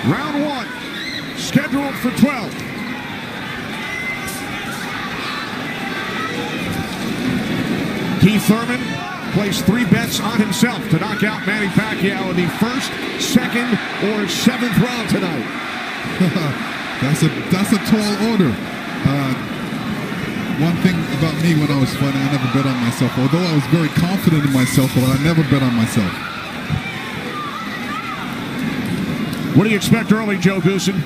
Round 1, scheduled for 12. Keith Thurman placed 3 bets on himself to knock out Manny Pacquiao in the first, second, or 7th round tonight. That's a tall order. One thing about me when I was fighting, I never bet on myself. Although I was very confident in myself, but I never bet on myself. What do you expect early, Joe Goosen?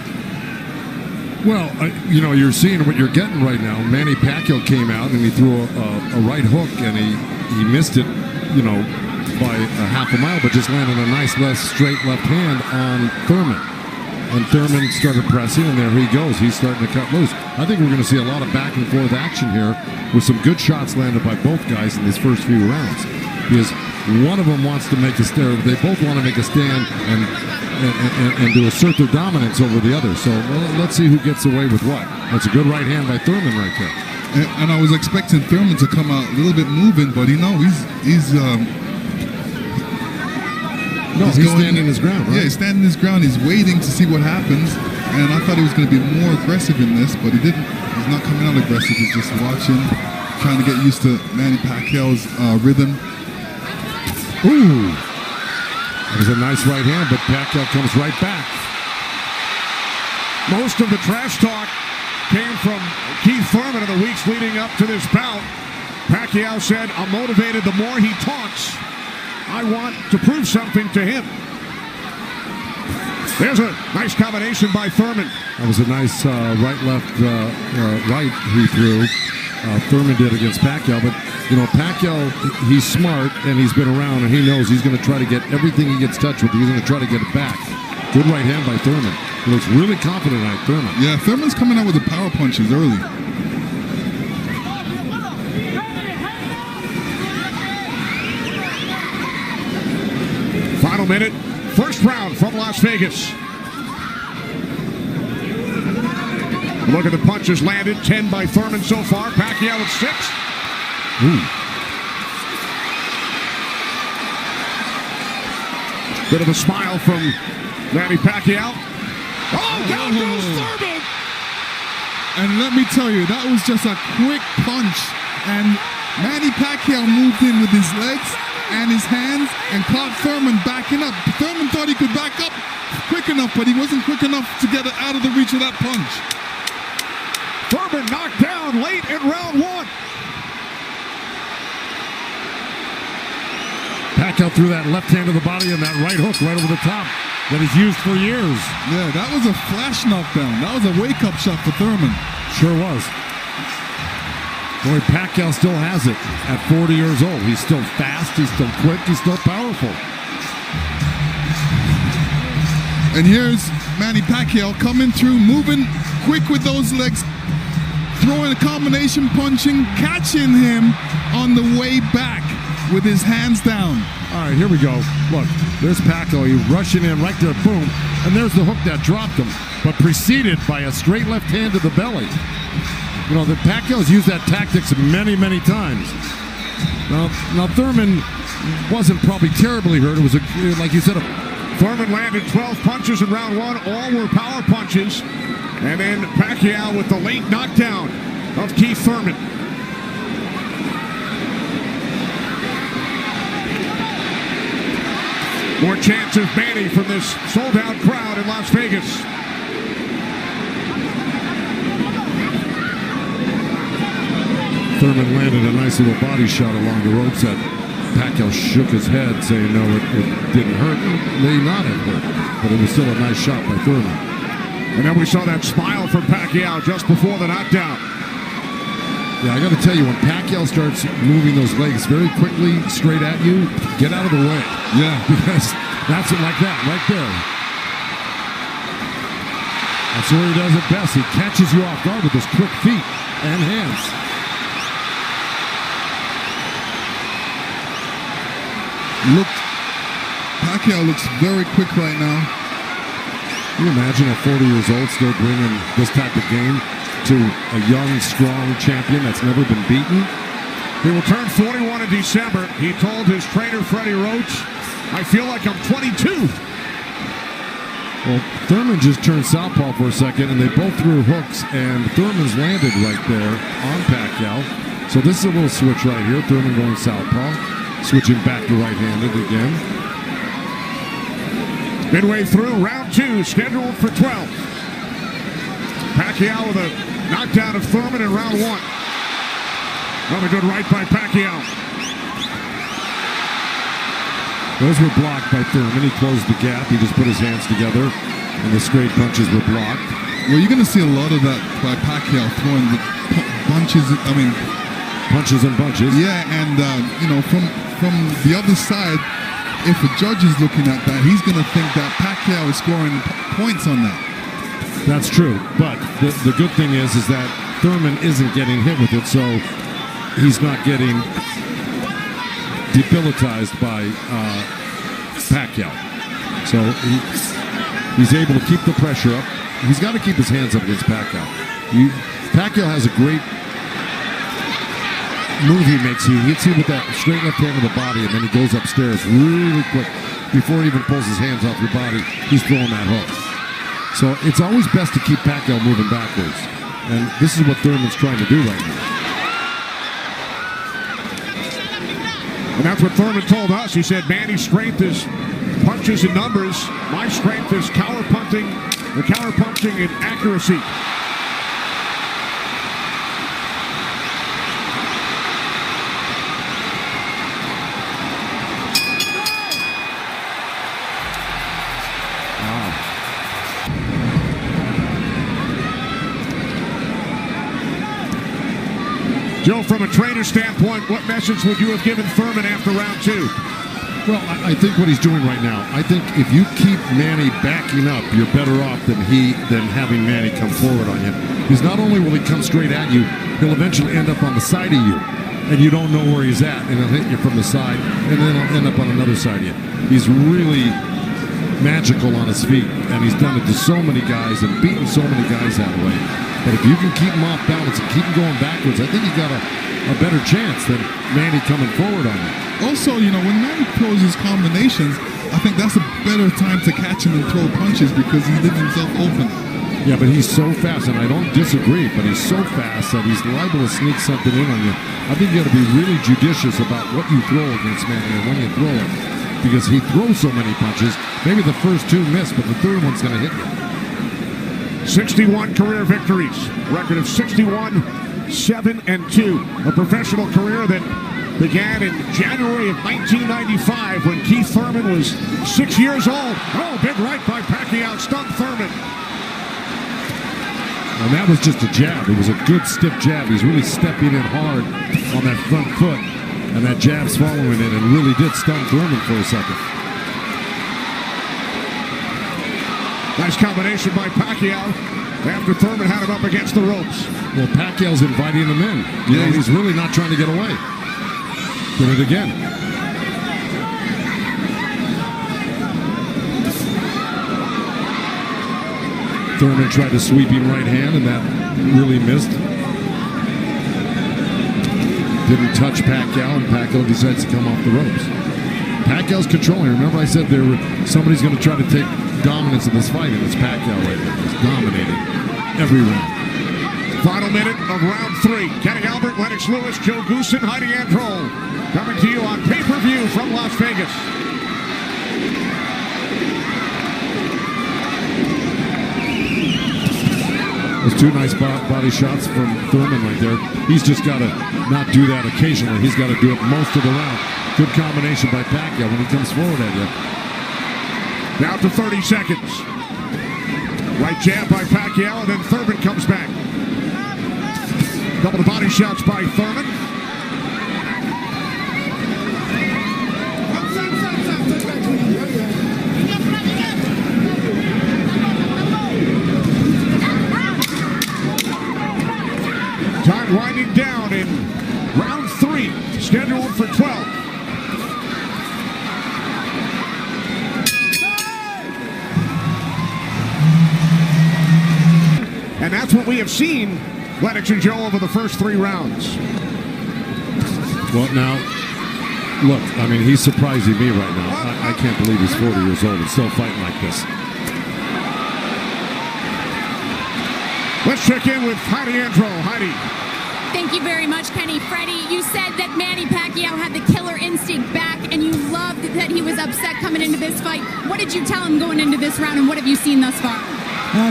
Well, you know, you're seeing what you're getting right now. Manny Pacquiao came out and he threw a right hook and he missed it, you know, by a half a mile, but just landed a nice straight left hand on Thurman. And Thurman started pressing, and there he goes. He's starting to cut loose. I think we're going to see a lot of back and forth action here with some good shots landed by both guys in these first few rounds. Because one of them wants to make a stand. They both want to make a stand and to assert their dominance over the other. So let's see who gets away with what. That's a good right hand by Thurman right there. And I was expecting Thurman to come out a little bit moving, but he's standing his ground, right? Yeah, he's standing his ground. He's waiting to see what happens. And I thought he was going to be more aggressive in this, but he didn't. He's not coming out aggressive. He's just watching, trying to get used to Manny Pacquiao's rhythm. Ooh. That was a nice right hand, but Pacquiao comes right back. Most of the trash talk came from Keith Thurman in the weeks leading up to this bout. Pacquiao said, "I'm motivated the more he talks. I want to prove something to him." There's a nice combination by Thurman. That was a nice right-left right he threw. Thurman did against Pacquiao, but you know, Pacquiao, he's smart and he's been around and he knows he's going to try to get everything he gets touched with. He's going to try to get it back. Good right hand by Thurman. He looks really confident at Thurman. Yeah, Thurman's coming out with the power punches early. Final minute, first round from Las Vegas. Look at the punches landed, 10 by Thurman so far. Pacquiao at 6. Ooh. Bit of a smile from Manny Pacquiao. Oh, down goes Thurman! And let me tell you, that was just a quick punch. And Manny Pacquiao moved in with his legs and his hands and caught Thurman backing up. Thurman thought he could back up quick enough, but he wasn't quick enough to get it out of the reach of that punch. Thurman knocked down late in round 1. Pacquiao threw that left hand to the body and that right hook right over the top that he's used for years. Yeah, that was a flash knockdown. That was a wake-up shot for Thurman. Sure was. Boy, Pacquiao still has it at 40 years old. He's still fast, he's still quick, he's still powerful. And here's Manny Pacquiao coming through, moving quick with those legs, throwing a combination punching, catching him on the way back with his hands down. All right, here we go. Look, there's Pacquiao. He's rushing in right there, boom. And there's the hook that dropped him, but preceded by a straight left hand to the belly. You know, the Pacquiao's used that tactics many, many times. Now Thurman wasn't probably terribly hurt. It was, like you said, Thurman landed 12 punches in round 1. All were power punches. And then Pacquiao with the late knockdown of Keith Thurman. More chance of Manny from this sold-out crowd in Las Vegas. Thurman landed a nice little body shot along the ropes that Pacquiao shook his head, saying no, it didn't hurt. It may not have hurt, but it was still a nice shot by Thurman. And then we saw that smile from Pacquiao just before the knockdown. Yeah, I got to tell you, when Pacquiao starts moving those legs very quickly straight at you, get out of the way. Yeah. Because that's it like that, right there. That's where he does it best. He catches you off guard with his quick feet and hands. Pacquiao looks very quick right now. Can you imagine at 40 years old still bringing this type of game to a young, strong champion that's never been beaten? He will turn 41 in December. He told his trainer, Freddie Roach, "I feel like I'm 22. Well, Thurman just turned southpaw for a second, and they both threw hooks, and Thurman's landed right there on Pacquiao. So this is a little switch right here. Thurman going southpaw, switching back to right-handed again. Midway through round 2, scheduled for 12. Pacquiao with a knockdown of Thurman in round 1. Another good right by Pacquiao. Those were blocked by Thurman. He closed the gap. He just put his hands together, and the straight punches were blocked. Well, you're going to see a lot of that by Pacquiao throwing the punches. Punches and bunches. Yeah, and you know, from the other side, if a judge is looking at that, he's going to think that Pacquiao is scoring points on that. That's true, but the good thing is that Thurman isn't getting hit with it, so he's not getting debilitized by Pacquiao. So he's able to keep the pressure up. He's got to keep his hands up against Pacquiao. Pacquiao has a great move he makes. He hits you with that straight left hand of the body, and then he goes upstairs really quick. Before he even pulls his hands off your body, he's throwing that hook. So it's always best to keep Pacquiao moving backwards. And this is what Thurman's trying to do right now. And that's what Thurman told us. He said, Manny's strength is punches and numbers. My strength is counter punching and accuracy. Joe, from a trainer standpoint, what message would you have given Thurman after round 2? Well, I think what he's doing right now, I think if you keep Manny backing up, you're better off than having Manny come forward on him. Because not only will he come straight at you, he'll eventually end up on the side of you, and you don't know where he's at, and he'll hit you from the side, and then he'll end up on another side of you. He's really magical on his feet, and he's done it to so many guys and beaten so many guys that way. But if you can keep him off balance and keep him going backwards, I think you got a better chance than Manny coming forward on you. Also, you know, when Manny throws his combinations, I think that's a better time to catch him and throw punches because he leaves himself open. Yeah, but he's so fast, and I don't disagree, but he's so fast that he's liable to sneak something in on you. I think you got to be really judicious about what you throw against Manny and when you throw it, because he throws so many punches. Maybe the first 2 miss, but the third one's going to hit you. 61 career victories, record of 61, 7-2. A professional career that began in January of 1995 when Keith Thurman was 6 years old. Oh, big right by Pacquiao, stunned Thurman. And that was just a jab. It was a good stiff jab. He's really stepping in hard on that front foot, and that jab's following it and really did stun Thurman for a second. Nice combination by Pacquiao after Thurman had him up against the ropes. Well, Pacquiao's inviting him in. Yeah, he's really not trying to get away. Did it again. Thurman tried a sweeping right hand, and that really missed. Didn't touch Pacquiao, and Pacquiao decides to come off the ropes. Pacquiao's controlling. Remember I said somebody's going to try to take dominance in this fight, and it's Pacquiao right now. He's dominating every round. Final minute of round 3. Kenny Albert, Lennox Lewis, Joe Goosen, Heidi Androl. Coming to you on pay-per-view from Las Vegas. Those 2 nice body shots from Thurman right there. He's just got to not do that occasionally. He's got to do it most of the round. Good combination by Pacquiao when he comes forward at you. Down to 30 seconds. Right jab by Pacquiao, and then Thurman comes back. Couple of body shots by Thurman. Time winding down in round 3, scheduled for 12. And that's what we have seen, Lennox and Joe, over the first 3 rounds. Well, now, look, I mean, he's surprising me right now. I can't believe he's 40 years old and still fighting like this. Let's check in with Heidi Andro. Heidi. Thank you very much, Kenny. Freddie, you said that Manny Pacquiao had the killer instinct back, and you loved that he was upset coming into this fight. What did you tell him going into this round, and what have you seen thus far?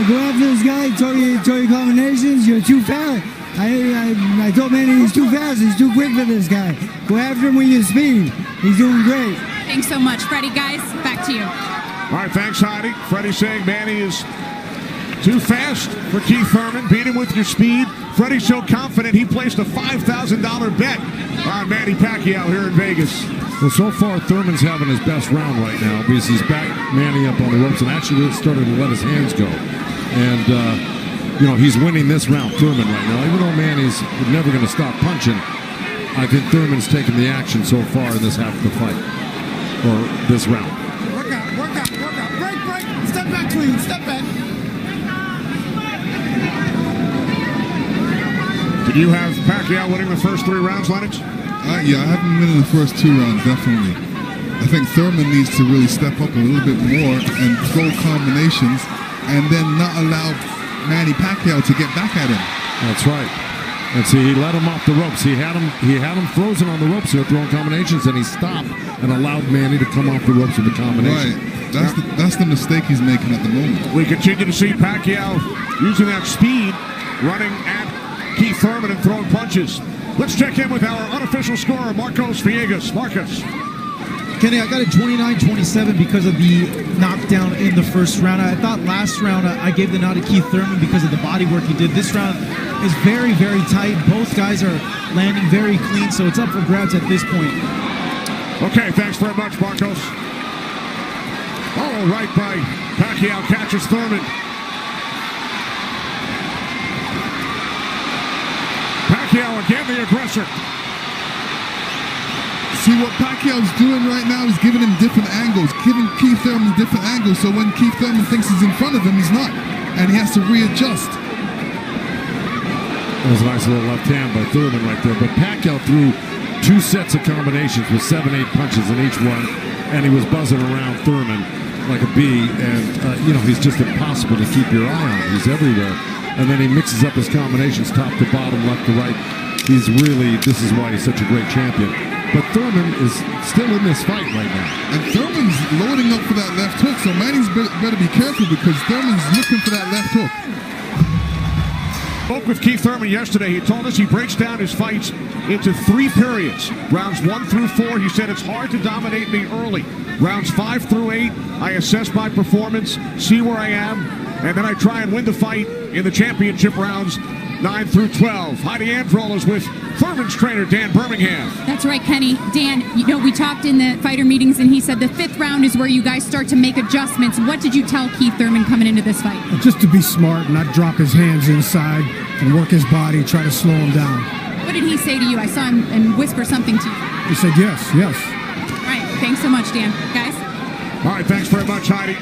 Go after this guy, throw your combinations, you're too fast. I told Manny he's too fast, he's too quick for this guy. Go after him with your speed. He's doing great. Thanks so much, Freddie. Guys, back to you. All right, thanks, Heidi. Freddie saying Manny is too fast for Keith Thurman. Beat him with your speed. Freddie's so confident he placed a $5,000 bet on Manny Pacquiao here in Vegas. Well, so far, Thurman's having his best round right now because he's backed Manny up on the ropes and actually started to let his hands go. And, you know, he's winning this round, Thurman, right now. Even though Manny's never going to stop punching, I think Thurman's taken the action so far in this half of the fight, or this round. Work out. Break. Step back, clean. Step back. Did you have Pacquiao winning the first 3 rounds, Lennox? Yeah, I have him winning the first 2 rounds, definitely. I think Thurman needs to really step up a little bit more and throw combinations and then not allow Manny Pacquiao to get back at him. That's right. And see, he let him off the ropes. He had him frozen on the ropes here throwing combinations, and he stopped and allowed Manny to come off the ropes with the combination. Right. That's the mistake he's making at the moment. We continue to see Pacquiao using that speed, running at Keith Thurman and throwing punches. Let's check in with our unofficial scorer, Marcos Villegas. Marcos. Kenny, I got it 29-27 because of the knockdown in the first round. I thought last round I gave the nod to Keith Thurman because of the body work he did. This round is very, very tight. Both guys are landing very clean, so it's up for grabs at this point. Okay, thanks very much, Marcos. Oh, right by Pacquiao catches Thurman. Pacquiao again, the aggressor. See, what Pacquiao's doing right now is giving him different angles, giving Keith Thurman different angles, so when Keith Thurman thinks he's in front of him, he's not, and he has to readjust. That was a nice little left hand by Thurman right there, but Pacquiao threw 2 sets of combinations with 7-8 punches in each one, and he was buzzing around Thurman like a bee, and, you know, he's just impossible to keep your eye on. He's everywhere. And then he mixes up his combinations top to bottom, left to right. This is why he's such a great champion. But Thurman is still in this fight right now. And Thurman's loading up for that left hook, so Manny's better be careful because Thurman's looking for that left hook. Spoke with Keith Thurman yesterday. He told us he breaks down his fights into 3 periods. Rounds 1 through 4, he said it's hard to dominate me early. Rounds 5 through 8, I assess my performance, see where I am, and then I try and win the fight in the championship rounds 9 through 12. Heidi Andro is with Thurman's trainer, Dan Birmingham. That's right, Kenny. Dan, you know, we talked in the fighter meetings, and he said the 5th round is where you guys start to make adjustments. What did you tell Keith Thurman coming into this fight? Just to be smart, not drop his hands inside and work his body, try to slow him down. What did he say to you? I saw him and whisper something to you. He said yes. All right, thanks so much, Dan. Guys? All right, thanks very much, Heidi.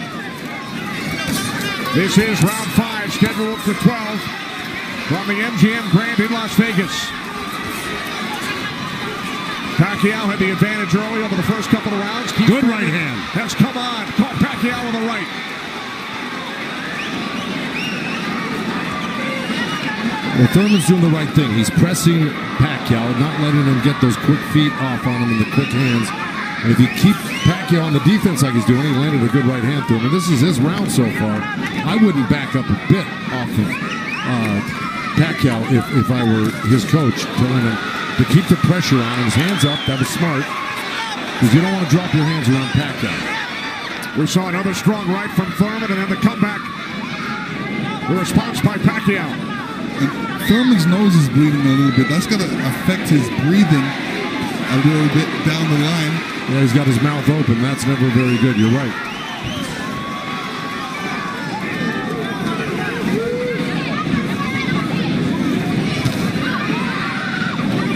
This is round 5, scheduled for 12 from the MGM Grand in Las Vegas. Pacquiao had the advantage early over the first couple of rounds. Good right hand. Has come on. Caught Pacquiao with the right. Well, Thurman's doing the right thing. He's pressing Pacquiao, not letting him get those quick feet off on him and the quick hands. And if you keep Pacquiao on the defense like he's doing, he landed a good right hand through him. And this is his round so far. I wouldn't back up a bit off of Pacquiao if I were his coach, telling him to keep the pressure on him. His hands up, that was smart. Because you don't want to drop your hands around Pacquiao. We saw another strong right from Thurman, and then the comeback. The response by Pacquiao. And Thurman's nose is bleeding a little bit. That's going to affect his breathing a little bit down the line. Yeah, he's got his mouth open. That's never very good. You're right.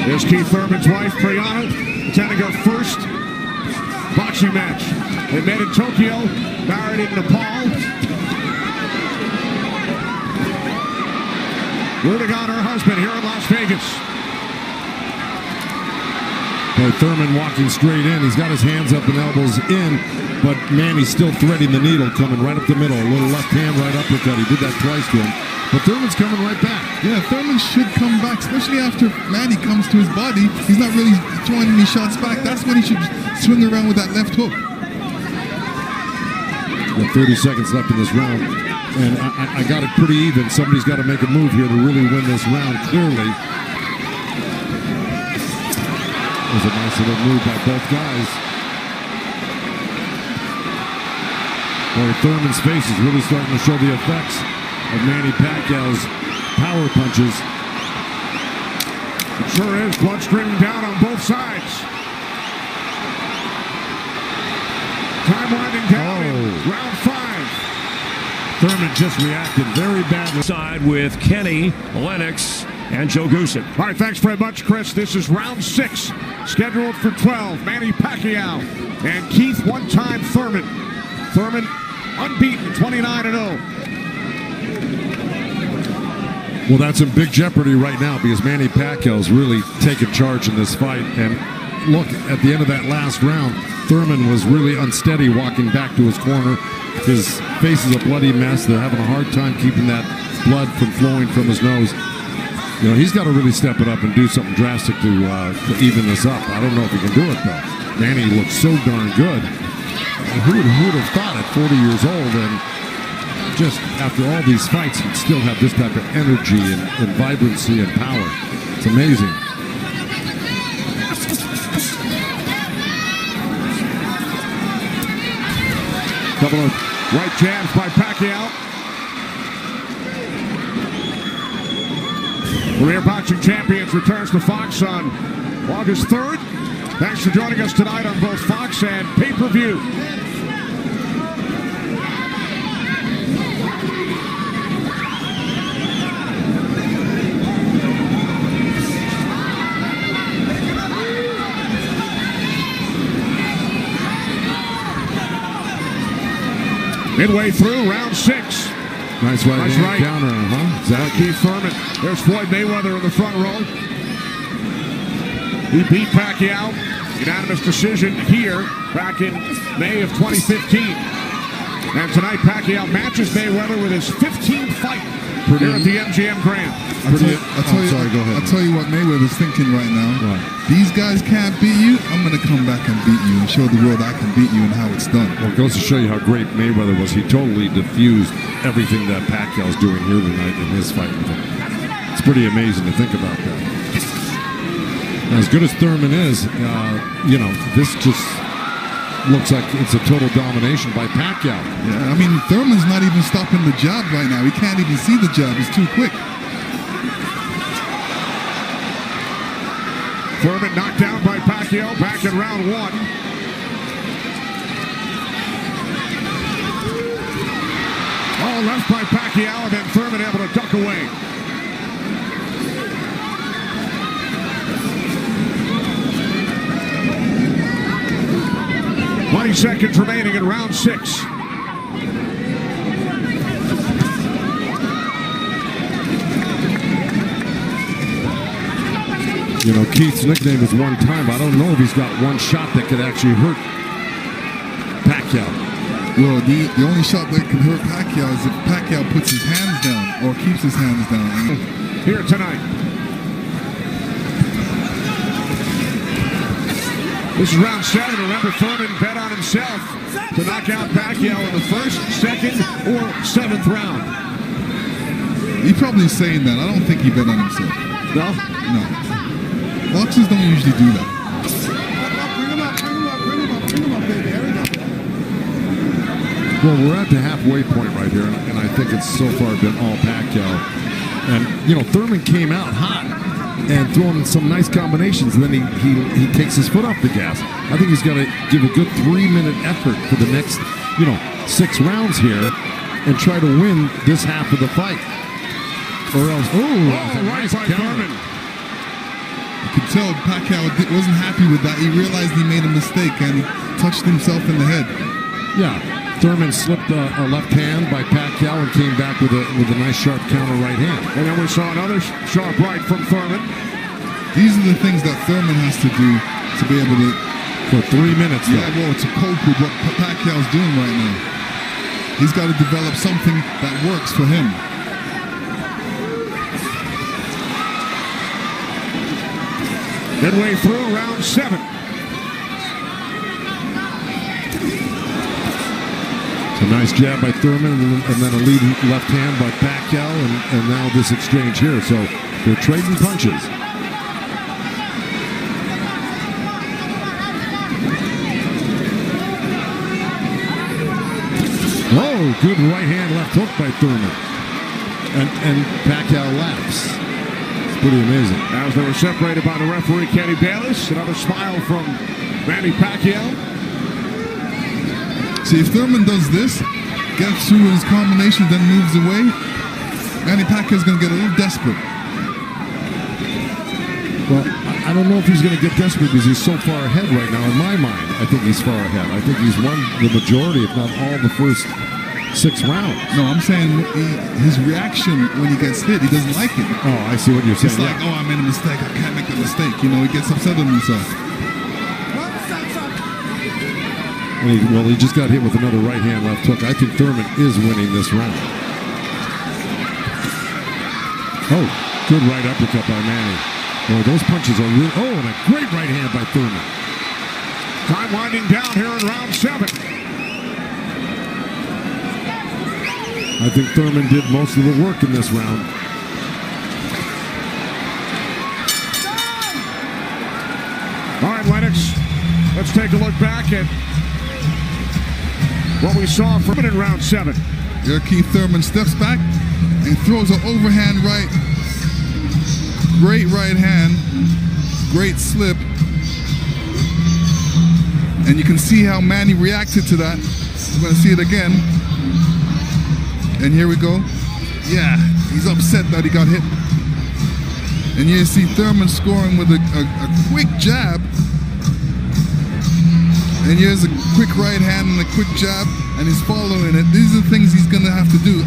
Here's Keith Thurman's wife, Brianna, attending her first boxing match. They met in Tokyo, married in Nepal. Rooting on her husband here in Las Vegas. Boy, Thurman walking straight in. He's got his hands up and elbows in, but Manny's still threading the needle, coming right up the middle. A little left hand, right uppercut. He did that twice to him. But Thurman's coming right back. Yeah, Thurman should come back, especially after Manny comes to his body. He's not really throwing any shots back. That's when he should swing around with that left hook. With 30 seconds left in this round, and I got it pretty even. Somebody's got to make a move here to really win this round, clearly. It was a nice little move by both guys. Boy, Thurman's face is really starting to show the effects of Manny Pacquiao's power punches. It sure is. Blood streaming down on both sides. Time winding down in round 5. Thurman just reacted very badly. Side with Kenny, Lennox, and Joe Goosen. All right, thanks very much, Chris. This is round 6, scheduled for 12. Manny Pacquiao and Keith one-time Thurman. Thurman unbeaten, 29-0. Well, that's in big jeopardy right now because Manny Pacquiao's really taken charge in this fight. And look, at the end of that last round, Thurman was really unsteady walking back to his corner. His face is a bloody mess. They're having a hard time keeping that blood from flowing from his nose. You know, he's got to really step it up and do something drastic to even this up. I don't know if he can do it, though. Manny looks so darn good. Who would have thought at 40 years old and just after all these fights, he'd still have this type of energy and vibrancy and power. It's amazing. Couple of right jabs by Pacquiao. Career Boxing Champions returns to Fox on August 3rd. Thanks for joining us tonight on both Fox and pay-per-view. Midway through round 6. Nice right counter, huh? Exactly. Keith Thurman. There's Floyd Mayweather in the front row. He beat Pacquiao. Unanimous decision here back in May of 2015. And tonight Pacquiao matches Mayweather with his 15th fight here at the MGM Grand. I'll tell you what Mayweather's thinking right now. Right. These guys can't beat you. I'm going to come back and beat you and show the world I can beat you and how it's done. Well, it goes to show you how great Mayweather was. He totally diffused everything that Pacquiao's doing here tonight in his fight with him. It's pretty amazing to think about that. Now, as good as Thurman is, you know, this just looks like it's a total domination by Pacquiao. Yeah, I mean, Thurman's not even stopping the jab right now. He can't even see the jab. It's too quick. Thurman knocked down by Pacquiao back in round 1. Oh, left by Pacquiao, and then Thurman able to duck away. Seconds remaining in round 6. You know, Keith's nickname is one time. I don't know if he's got one shot that could actually hurt Pacquiao. Well, the only shot that can hurt Pacquiao is if Pacquiao puts his hands down or keeps his hands down. Here tonight. This is round 7. Remember, Thurman bet on himself to knock out Pacquiao in the first, second, or 7th round. He's probably saying that. I don't think he bet on himself. No? No. Boxers don't usually do that. Bring him up, baby. Well, we're at the halfway point right here, and I think it's so far been all Pacquiao. And, you know, Thurman came out hot and throwing some nice combinations, and then he takes his foot off the gas. I think he's got to give a good 3-minute effort for the next, you know, 6 rounds here and try to win this half of the fight. Or else, right by Thurman. You could tell Pacquiao wasn't happy with that. He realized he made a mistake and touched himself in the head. Yeah, Thurman slipped a left hand by Pacquiao and came back with a nice sharp counter right hand. And then we saw another sharp right from Thurman. These are the things that Thurman has to do to be able to... For 3 minutes, yeah, well, to cope with what Pacquiao's doing right now. He's got to develop something that works for him. Midway through round 7. It's a nice jab by Thurman, and then a lead left hand by Pacquiao, and now this exchange here. So they're trading punches. Oh, good right hand, left hook by Thurman. And Pacquiao laughs. It's pretty amazing. As they were separated by the referee, Kenny Bayless. Another smile from Manny Pacquiao. See, if Thurman does this, gets through his combination, then moves away, Manny Pacquiao's going to get a little desperate. Well, I don't know if he's going to get desperate because he's so far ahead right now. In my mind, I think he's far ahead. I think he's won the majority, if not all, the first 6 rounds. No, I'm saying his reaction when he gets hit, he doesn't like it. Oh, I see what you're saying. It's like, oh, I made a mistake. I can't make the mistake. You know, he gets upset with himself. And he just got hit with another right hand, left hook. I think Thurman is winning this round. Oh, good right uppercut by Manny. Boy, those punches are real. Oh, and a great right hand by Thurman. Time winding down here in round 7. I think Thurman did most of the work in this round. All right, Lennox, let's take a look back at what we saw from in round 7. Here, Keith Thurman steps back and throws an overhand right. Great right hand. Great slip. And you can see how Manny reacted to that. We're going to see it again. And here we go. Yeah, he's upset that he got hit. And you see Thurman scoring with a quick jab. And here's a quick right hand and a quick jab, and he's following it. These are the things he's going to have to do.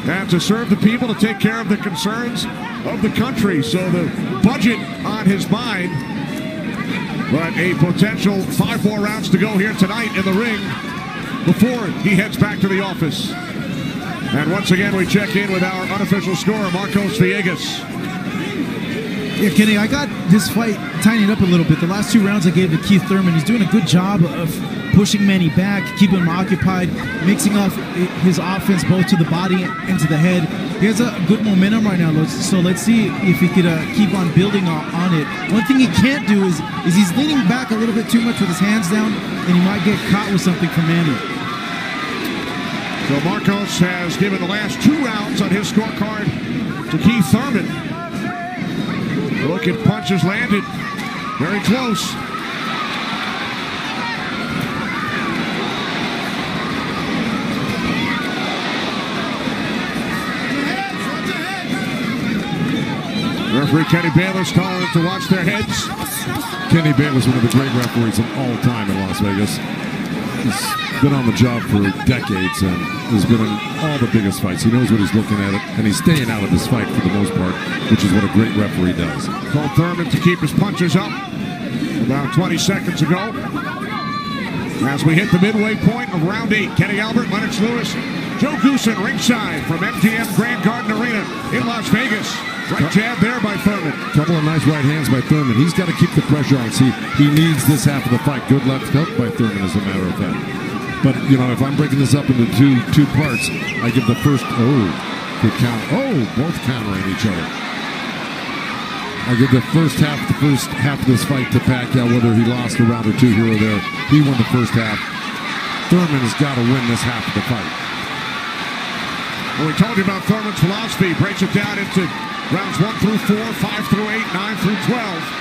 And to serve the people, to take care of the concerns of the country. So the budget on his mind. But a potential 5 more rounds to go here tonight in the ring before he heads back to the office. And once again, we check in with our unofficial scorer, Marcos Villegas. Yeah, Kenny, I got this fight tightened up a little bit. The last 2 rounds I gave to Keith Thurman. He's doing a good job of pushing Manny back, keeping him occupied, mixing up his offense both to the body and to the head. He has a good momentum right now, so let's see if he could keep on building on it. One thing he can't do is he's leaning back a little bit too much with his hands down, and he might get caught with something from Manny. So Marcos has given the last 2 rounds on his scorecard to Keith Thurman. Look at punches landed. Very close. Referee Kenny Bayless telling them to watch their heads. Kenny Bayless, one of the great referees of all time in Las Vegas. He's been on the job for decades and has been in all the biggest fights. He knows what he's looking at, and he's staying out of this fight for the most part, which is what a great referee does. Told Thurman to keep his punches up about 20 seconds ago. As we hit the midway point of round 8, Kenny Albert, Lennox Lewis, Joe Goosen ringside from MGM Grand Garden Arena in Las Vegas. Right jab there by Thurman. Couple of nice right hands by Thurman. He's got to keep the pressure on. See, he needs this half of the fight. Good left hook by Thurman, as a matter of fact. But, you know, if I'm breaking this up into two parts, I give the first, good count. Oh, both countering each other. I give the first half of this fight to Pacquiao, whether he lost a round or 2 here or there. He won the first half. Thurman has got to win this half of the fight. Well, we told you about Thurman's philosophy. Breaks it down into rounds 1 through 4, 5 through 8, 9 through 12.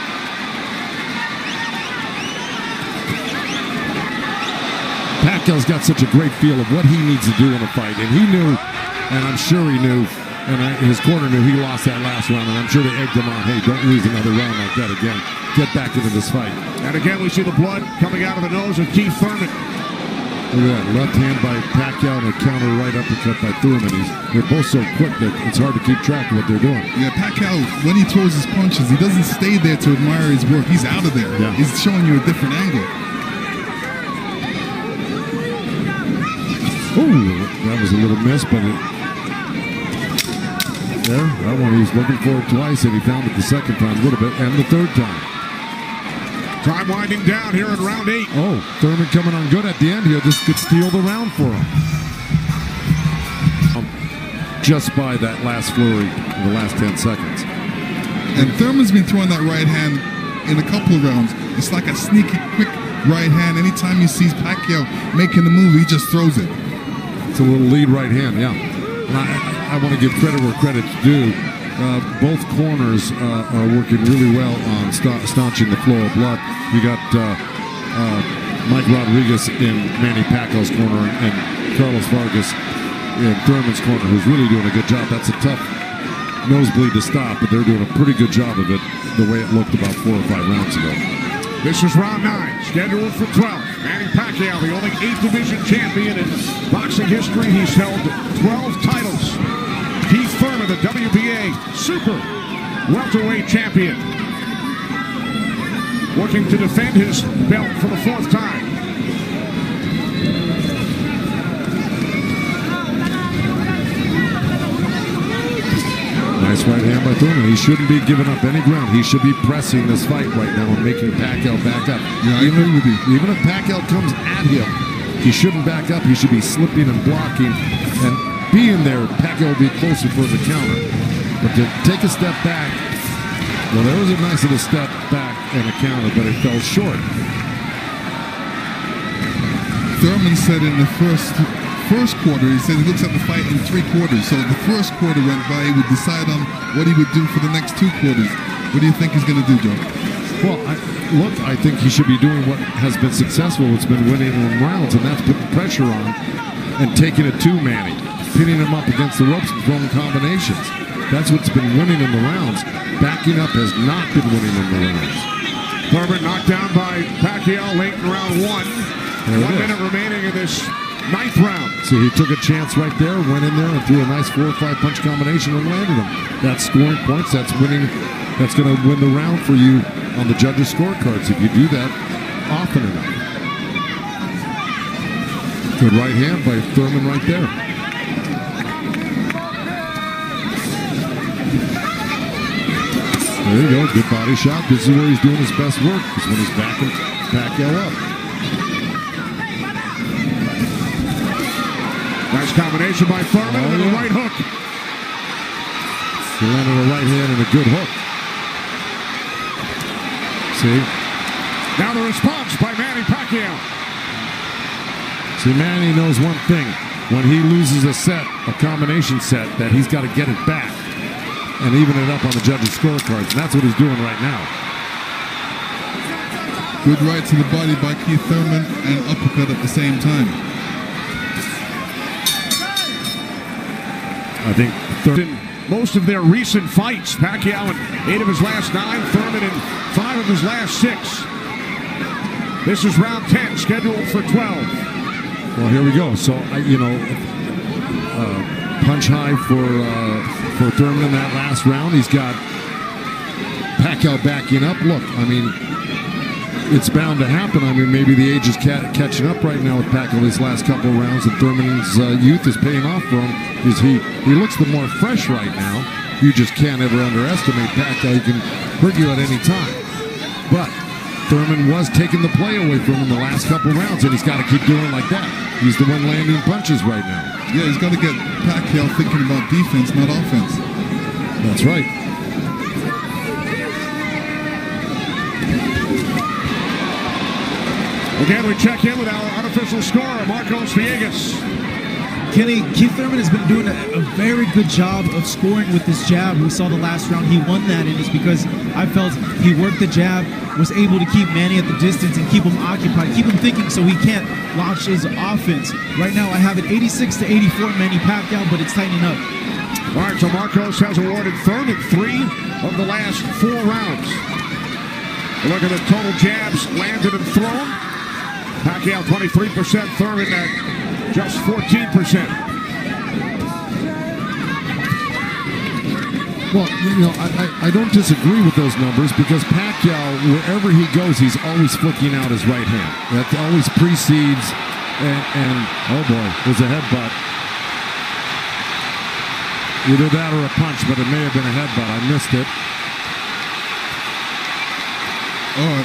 Pacquiao's got such a great feel of what he needs to do in a fight, and he knew, and I'm sure he knew, and his corner knew he lost that last round, and I'm sure they egged him on, hey, don't lose another round like that again. Get back into this fight. And again, we see the blood coming out of the nose of Keith Thurman. Look at that, left hand by Pacquiao and a counter right uppercut by Thurman. They're both so quick that it's hard to keep track of what they're doing. Yeah, Pacquiao, when he throws his punches, he doesn't stay there to admire his work. He's out of there. Yeah. He's showing you a different angle. Ooh, that was a little miss, but There, that one he was looking for it twice, and he found it the second time a little bit, and the third time. Time winding down here in round 8. Oh, Thurman coming on good at the end here. This could steal the round for him. Just by that last flurry in the last 10 seconds. And Thurman's been throwing that right hand in a couple of rounds. It's like a sneaky, quick right hand. Anytime he sees Pacquiao making the move, he just throws it. It's a little lead right hand, yeah. And I want to give credit where credit's due. Both corners are working really well on staunching the flow of blood. You got Mike Rodriguez in Manny Pacquiao's corner and Carlos Vargas in Thurman's corner, who's really doing a good job. That's a tough nosebleed to stop, but they're doing a pretty good job of it the way it looked about 4 or 5 rounds ago. This is round 9, scheduled for 12. Manny Pacquiao, the only 8th division champion in boxing history. He's held 12 titles. Keith Thurman, the WBA super welterweight champion, looking to defend his belt for the 4th time. Nice right hand by Thurman. He shouldn't be giving up any ground. He should be pressing this fight right now and making Pacquiao back up. Yeah, I agree with you. Even if Pacquiao comes at him, he shouldn't back up. He should be slipping and blocking. And being there, Pacquiao will be closer for the counter. But to take a step back, well, there was a nice little step back and a counter, but it fell short. Thurman said in the first quarter, he said he looks at the fight in 3 quarters. So the first quarter went by, he would decide on what he would do for the next 2 quarters. What do you think he's going to do, Joe? Well, I think he should be doing what has been successful. It's been winning in rounds, and that's putting pressure on and taking it to Manny, pinning him up against the ropes and throwing combinations. That's what's been winning in the rounds. Backing up has not been winning in the rounds. Thurman knocked down by Pacquiao late in round 1. 1 minute remaining in this 9th round. So he took a chance right there, went in there and threw a nice 4 or 5 punch combination and landed him. That's scoring points. That's winning. That's going to win the round for you on the judges' scorecards if you do that often enough. Good right hand by Thurman right there. There you go. Good body shot. This is where he's doing his best work, is when he's backing Pacquiao up. Nice combination by Thurman and a right hook. He landed a right hand and a good hook. See? Now the response by Manny Pacquiao. See, Manny knows one thing. When he loses a set, a combination set, that he's got to get it back and even it up on the judges' scorecards. And that's what he's doing right now. Good right to the body by Keith Thurman and uppercut at the same time. I think Thurman, most of their recent fights, Pacquiao in 8 of his last 9, Thurman in 5 of his last 6. This is round 10, scheduled for 12. Well, here we go. So, punch high for Thurman in that last round. He's got Pacquiao backing up. Look, I mean, it's bound to happen. I mean, maybe the age is catching up right now with Pacquiao these last couple of rounds, and Thurman's youth is paying off for him because he looks the more fresh right now. You just can't ever underestimate Pacquiao. He can hurt you at any time. But Thurman was taking the play away from him the last couple of rounds, and he's got to keep doing it like that. He's the one landing punches right now. Yeah, he's got to get Pacquiao thinking about defense, not offense. That's right. Again, we check in with our unofficial scorer, Marcos Villegas. Kenny, Keith Thurman has been doing a very good job of scoring with this jab. We saw the last round he won that, and it's because I felt he worked the jab, was able to keep Manny at the distance and keep him occupied, keep him thinking so he can't launch his offense. Right now, I have it 86-84 Manny Pacquiao, but it's tightening up. All right, so Marcos has awarded Thurman 3 of the last 4 rounds. Look at the total jabs landed and thrown. Pacquiao 23%, Thurman at just 14%. Well, I don't disagree with those numbers because Pacquiao, wherever he goes, he's always flicking out his right hand. That always precedes, and oh boy, there's a headbutt. Either that or a punch, but it may have been a headbutt. I missed it. Oh,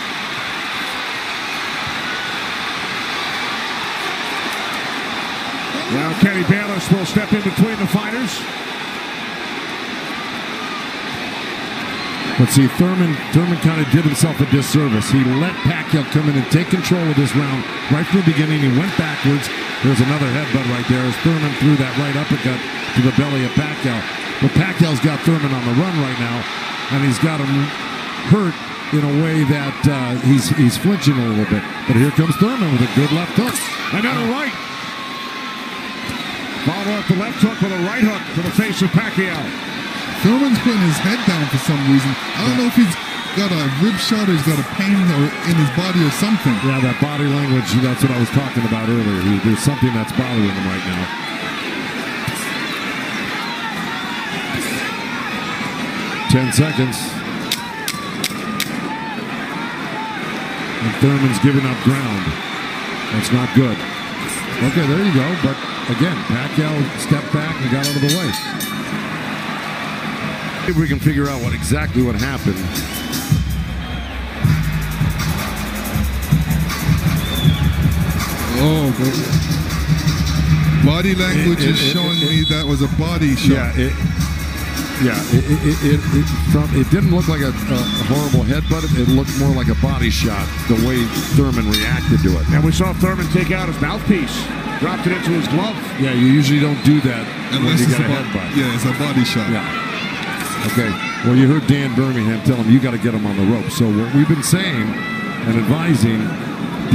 Now Kenny Bayless will step in between the fighters. But see, Thurman kind of did himself a disservice. He let Pacquiao come in and take control of this round right from the beginning. He went backwards. There's another headbutt right there as Thurman threw that right uppercut to the belly of Pacquiao. But Pacquiao's got Thurman on the run right now, and he's got him hurt in a way that he's flinching a little bit. But here comes Thurman with a good left hook. Another right. Follow up the left hook with a right hook to the face of Pacquiao. Thurman's putting his head down for some reason. I don't know if he's got a rib shot or he's got a pain or in his body or something. Yeah, that body language, that's what I was talking about earlier. There's something that's bothering him right now. Ten seconds. And Thurman's giving up ground. That's not good. Okay, there you go. But again, Pacquiao stepped back and got out of the way. If we can figure out exactly what happened. Oh, body language is showing me that was a body shot. It didn't look like a horrible headbutt. It looked more like a body shot, the way Thurman reacted to it. And we saw Thurman take out his mouthpiece. Dropped it into his glove. Yeah, you usually don't do that unless when you it's get a headbutt. Yeah, it's a body shot. Yeah. Okay. Well, you heard Dan Birmingham tell him you got to get him on the rope. So what we've been saying and advising,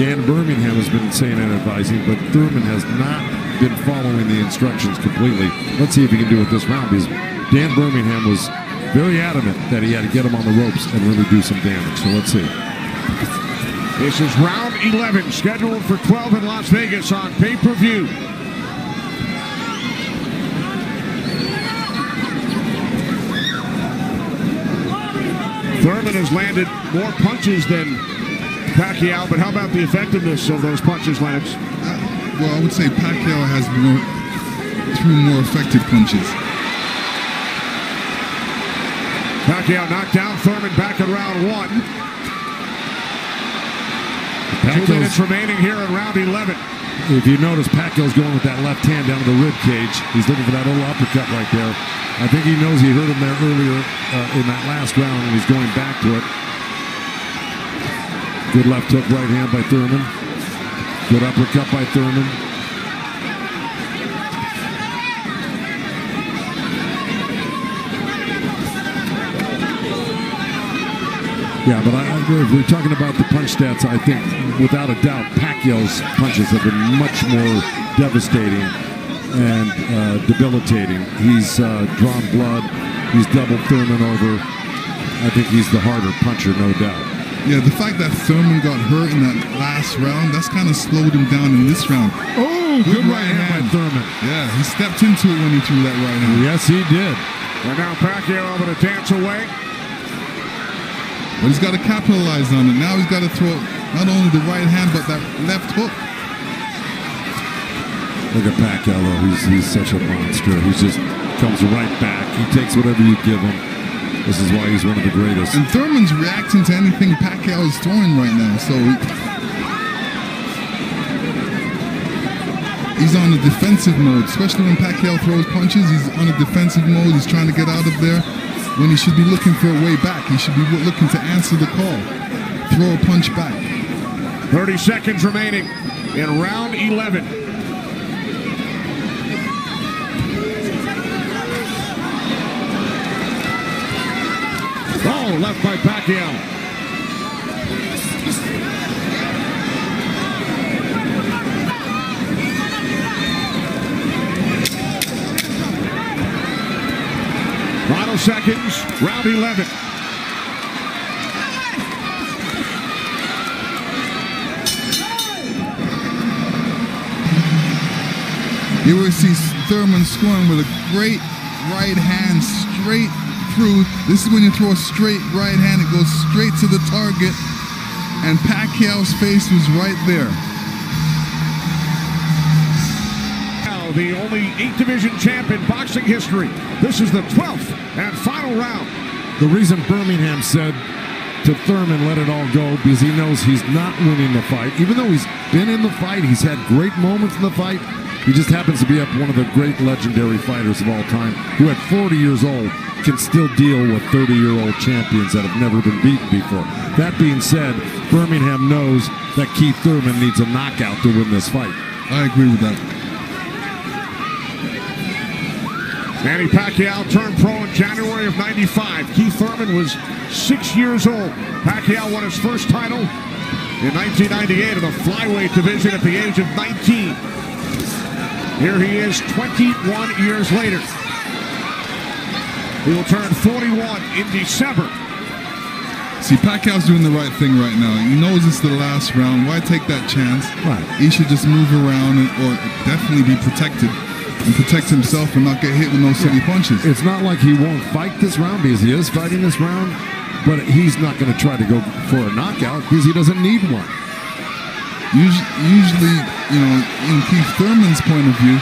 Dan Birmingham has been saying and advising, but Thurman has not been following the instructions completely. Let's see if he can do it this round, because Dan Birmingham was very adamant that he had to get him on the ropes and really do some damage. So let's see. This is round 11, scheduled for 12 in Las Vegas on pay-per-view. Thurman has landed more punches than Pacquiao, but how about the effectiveness of those punches, Lennox? Well, I would say Pacquiao has threw more effective punches. Pacquiao knocked down Thurman back in round 1. 2 minutes remaining here in round 11. If you notice, Pacquiao's going with that left hand down to the rib cage. He's looking for that little uppercut right there. I think he knows he hurt him there earlier in that last round, and he's going back to it. Good left hook, right hand by Thurman. Good uppercut by Thurman. Yeah, but if we're talking about the punch stats, I think without a doubt Pacquiao's punches have been much more devastating and debilitating. He's drawn blood. He's doubled Thurman over. I think he's the harder puncher, no doubt. Yeah, the fact that Thurman got hurt in that last round, that's kind of slowed him down in this round. Oh, good right hand by Thurman. Yeah, he stepped into it when he threw that right hand. Yes, he did. And now Pacquiao able to dance away. But he's got to capitalize on it. Now he's got to throw not only the right hand, but that left hook. Look at Pacquiao, though. He's such a monster. He just comes right back. He takes whatever you give him. This is why he's one of the greatest. And Thurman's reacting to anything Pacquiao is throwing right now. So he's on the defensive mode, especially when Pacquiao throws punches. He's on a defensive mode. He's trying to get out of there. When he should be looking for a way back. He should be looking to answer the call. Throw a punch back. 30 seconds remaining in round 11. Oh, left by Pacquiao. Final seconds, round 11. You will see Thurman scoring with a great right hand straight through. This is when you throw a straight right hand, it goes straight to the target, and Pacquiao's face was right there. Now the only 8-division champ in boxing history. This is the 12th and final round. The reason Birmingham said to Thurman, let it all go, because he knows he's not winning the fight. Even though he's been in the fight, he's had great moments in the fight. He just happens to be up one of the great legendary fighters of all time, who at 40 years old can still deal with 30-year-old champions that have never been beaten before. That being said, Birmingham knows that Keith Thurman needs a knockout to win this fight. I agree with that. Manny Pacquiao turned pro in January of '95. Keith Thurman was 6 years old. Pacquiao won his first title in 1998 in the flyweight division at the age of 19. Here he is 21 years later. He will turn 41 in December. See, Pacquiao's doing the right thing right now. He knows it's the last round. Why take that chance? Right. He should just move around or definitely be protected and protect himself and not get hit with no silly punches. It's not like he won't fight this round, because he is fighting this round, but he's not going to try to go for a knockout because he doesn't need one. Usually, you know, in Keith Thurman's point of view,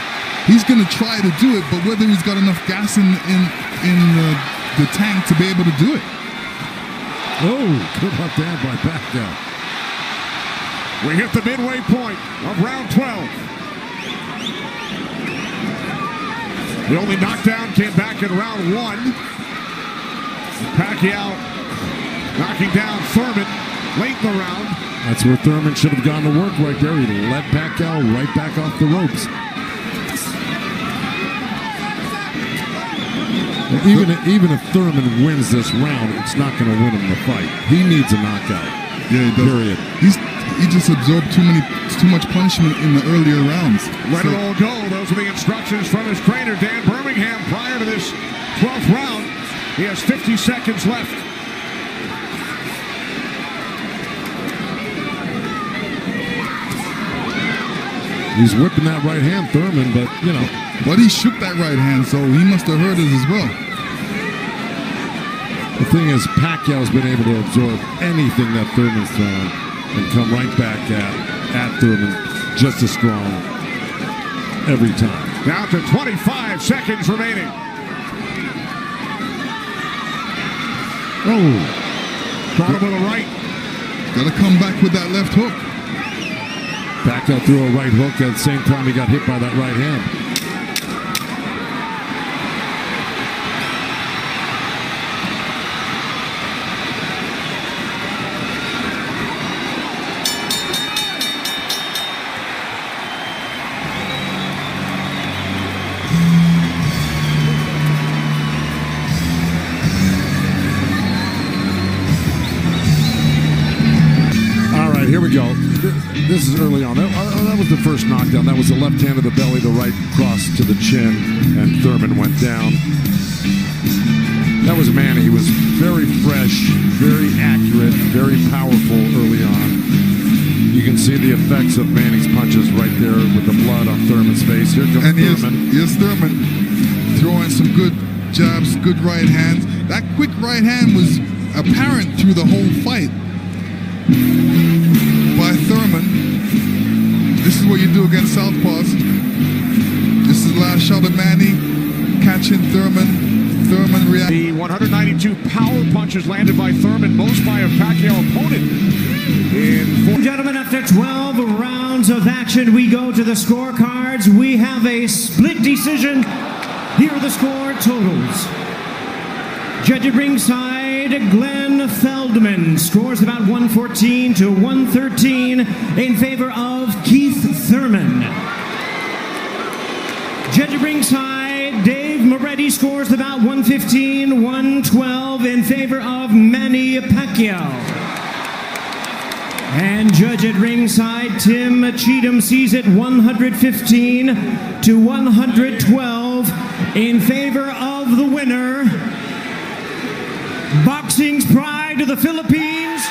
he's going to try to do it, but whether he's got enough gas in the tank to be able to do it. Oh, good left hand by Pacquiao. We hit the midway point of round 12. The only knockdown came back in round 1. Pacquiao knocking down Thurman late in the round. That's where Thurman should have gone to work right there. He let Pacquiao right back off the ropes. Even if Thurman wins this round, it's not going to win him the fight. He needs a knockout. Yeah, he does. Period. He just absorbed too much punishment in the earlier rounds. Let it all go. Those are the instructions from his trainer, Dan Birmingham, prior to this 12th round. He has 50 seconds left. He's whipping that right hand, Thurman, but, you know. But he shook that right hand, so he must have heard it as well. The thing is, Pacquiao's been able to absorb anything that Thurman's thrown and come right back at Thurman just as strong every time. Down to 25 seconds remaining. Oh. Caught him with a right. Got to come back with that left hook. Pacquiao threw a right hook at the same time he got hit by that right hand. Here we go. This is early on. That was the first knockdown. That was the left hand to the belly, the right cross to the chin, and Thurman went down. That was Manny. He was very fresh, very accurate, very powerful early on. You can see the effects of Manny's punches right there with the blood on Thurman's face. Here comes Thurman. Here's Thurman throwing some good jabs, good right hands. That quick right hand was apparent through the whole fight by Thurman. This is what you do against southpaws. This is the last shot of Manny catching Thurman. Thurman reacts. The 192 power punches landed by Thurman, most by a Pacquiao opponent. Gentlemen, after 12 rounds of action, we go to the scorecards. We have a split decision. Here are the score totals. Judge at ringside, Glenn Feldman scores about 114 to 113 in favor of Keith Thurman. Judge at ringside, Dave Moretti scores about 115, 112 in favor of Manny Pacquiao. And judge at ringside, Tim Cheatham sees it 115 to 112 in favor of the winner, boxing's pride of the Philippines,